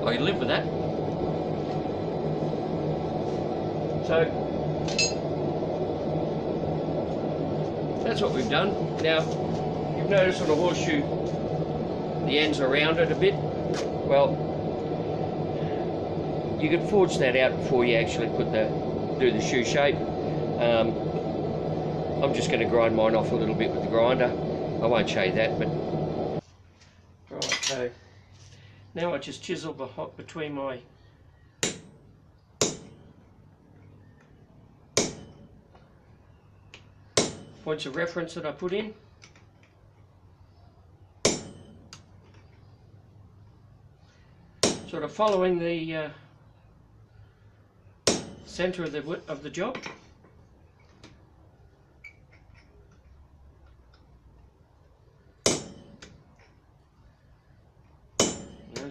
I live with that. So that's what we've done. Now, you've noticed on a horseshoe, the ends are rounded a bit. Well, you can forge that out before you actually do the shoe shape. I'm just going to grind mine off a little bit with the grinder. I won't show you that, but right. So now I just chisel between my points of reference that I put in. Sort of following the centre of the job.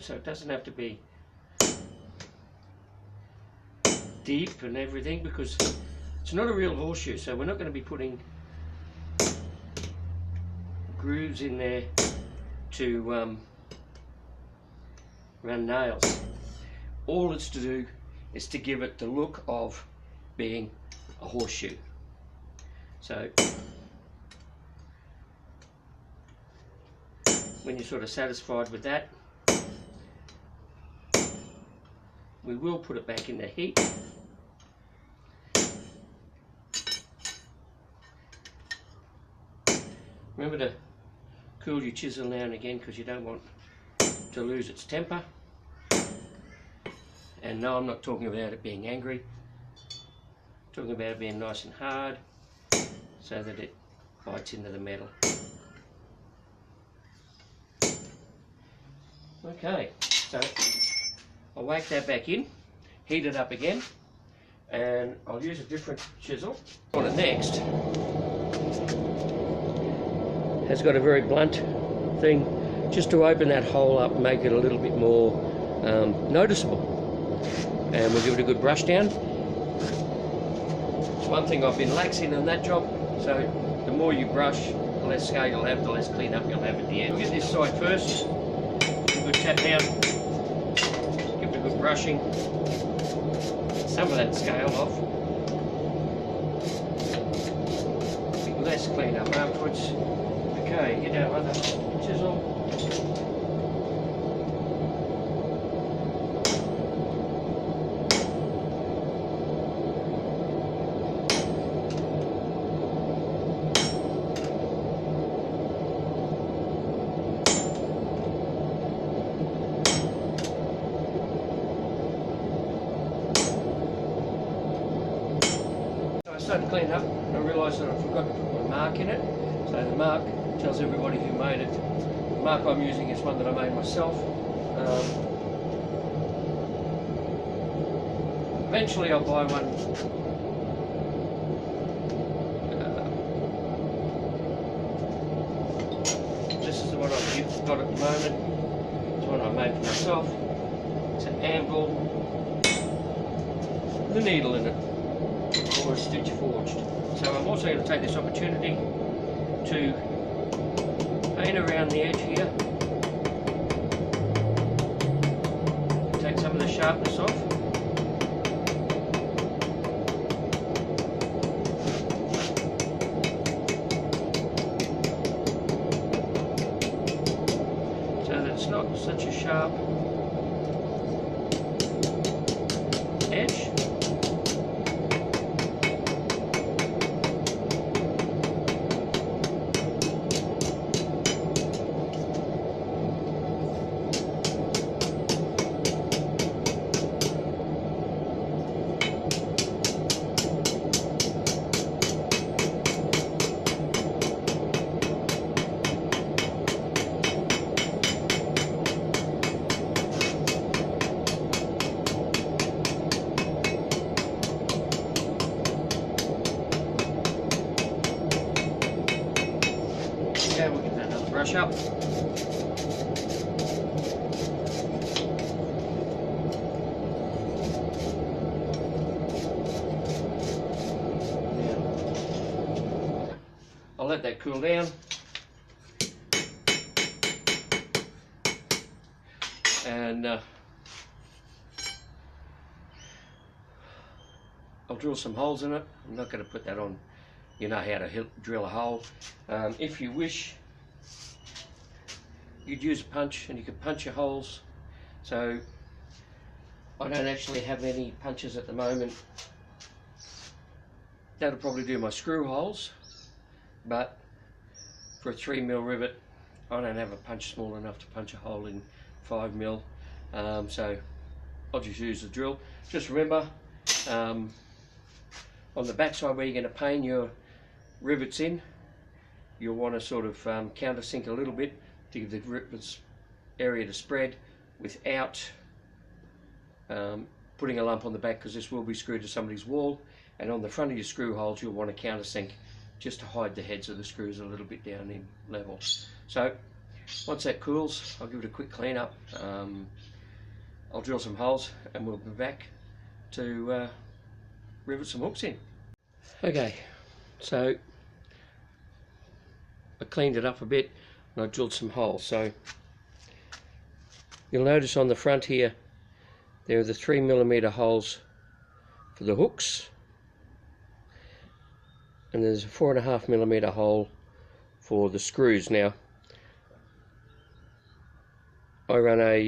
So it doesn't have to be deep and everything, because it's not a real horseshoe, so we're not going to be putting grooves in there to run nails. All it's to do is to give it the look of being a horseshoe. So when you're sort of satisfied with that, we will put it back in the heat. Remember to cool your chisel now and again, because you don't want to lose its temper. And no, I'm not talking about it being angry. I'm talking about it being nice and hard, so that it bites into the metal. Okay, so I'll whack that back in, heat it up again, and I'll use a different chisel. On it next has got a very blunt thing, just to open that hole up and make it a little bit more noticeable. And we'll give it a good brush down. It's one thing I've been laxing on that job, so the more you brush, the less scale you'll have, the less clean up you'll have at the end. We'll get this side first, give a good tap down. Good brushing, some of that scale off, a bit less clean up afterwards. Okay, get our other chisel. I started cleaning up and I realised that I forgot to put my mark in it. So the mark tells everybody who made it. The mark I'm using is one that I made myself. Eventually I'll buy one. This is the one I've got at the moment. It's one I made for myself. It's an anvil with a needle in it, or a stitch forged. So I'm also going to take this opportunity to paint around the edge here, take some of the sharpness off. So that it's not such a sharp edge. Okay, we'll give that another brush up. I'll let that cool down. And I'll drill some holes in it. I'm not going to put that on. You know how to drill a hole. If you wish, you'd use a punch and you could punch your holes. So I don't actually have any punches at the moment. That'll probably do my screw holes, but for a 3mm rivet, I don't have a punch small enough to punch a hole in 5mm. So I'll just use the drill. Just remember, on the back side where you're going to pane your rivets in, you'll want to sort of countersink a little bit to give the rivets area to spread without putting a lump on the back, because this will be screwed to somebody's wall. And on the front of your screw holes, you'll want to countersink just to hide the heads of the screws a little bit down in level. So once that cools, I'll give it a quick clean up. I'll drill some holes and we'll be back to rivet some hooks in. Okay, so I cleaned it up a bit and I drilled some holes. So you'll notice on the front here, there are the 3mm holes for the hooks, and there's a 4.5mm hole for the screws. Now, I run a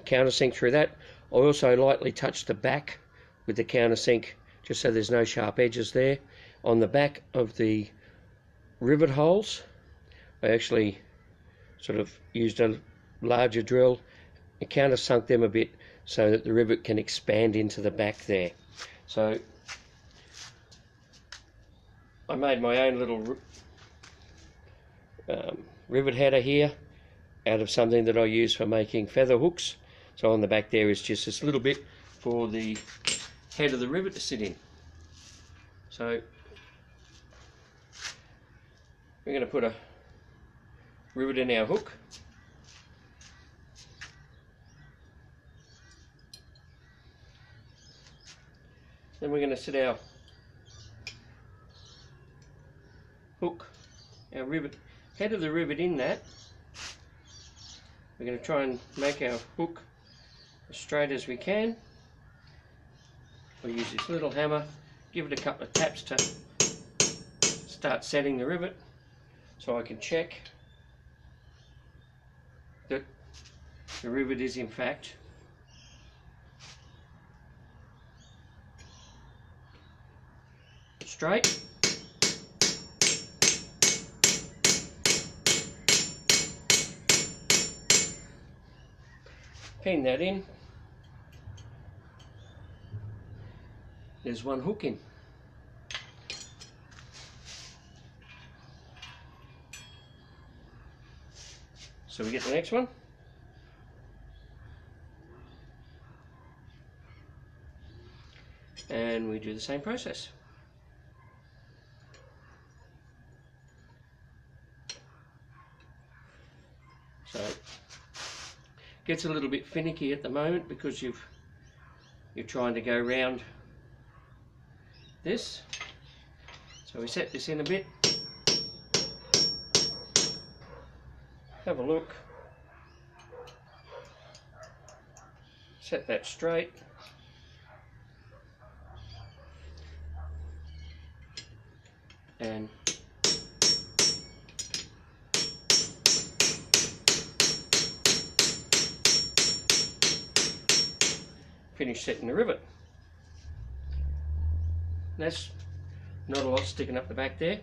countersink through that. I also lightly touch the back with the countersink, just so there's no sharp edges there. On the back of the rivet holes, I actually sort of used a larger drill and countersunk them a bit so that the rivet can expand into the back there. So I made my own little rivet header here out of something that I use for making feather hooks. So on the back there is just this little bit for the head of the rivet to sit in. So we're going to put a rivet in our hook. Then we're going to sit our hook, our rivet, head of the rivet in that. We're going to try and make our hook as straight as we can. We'll use this little hammer, give it a couple of taps to start setting the rivet, so I can check that the rivet is in fact straight. Pin that in. There's one hook in. So we get the next one. And we do the same process. So gets a little bit finicky at the moment because you're trying to go round this. So we set this in a bit. Have a look. Set that straight. And finish setting the rivet. That's not a lot sticking up the back there.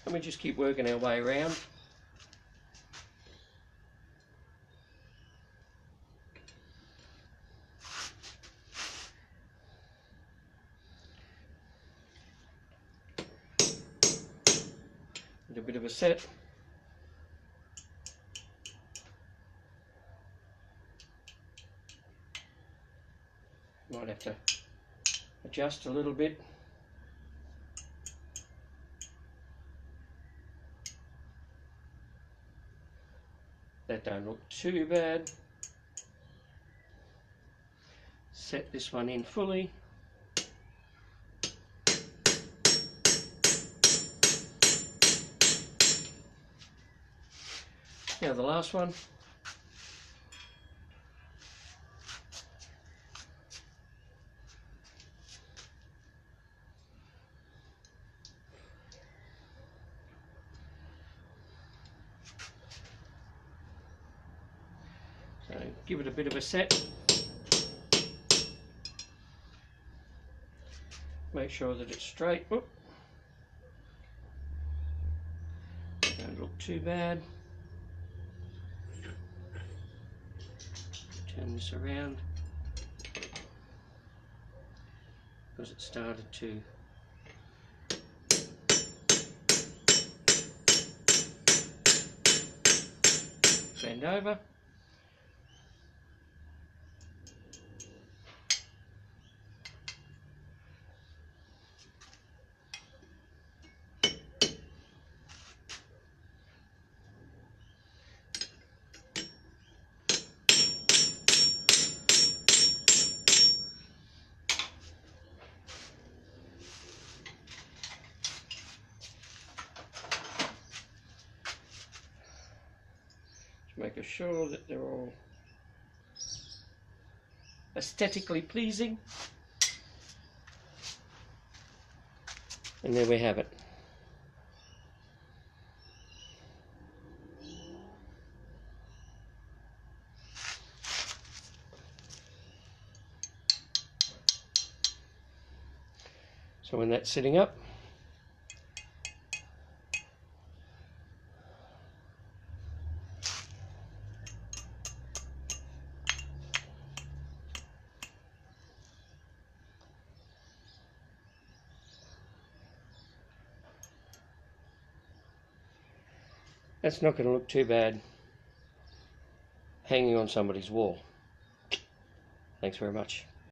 And we just keep working our way around. With a bit of a set. Might have to adjust a little bit. That don't look too bad. Set this one in fully. Now the last one. So give it a bit of a set. Make sure that it's straight. Oop. Don't look too bad. Turn this around because it started to bend over. Making sure that they're all aesthetically pleasing. And there we have it. So when that's sitting up, that's not going to look too bad hanging on somebody's wall. Thanks very much.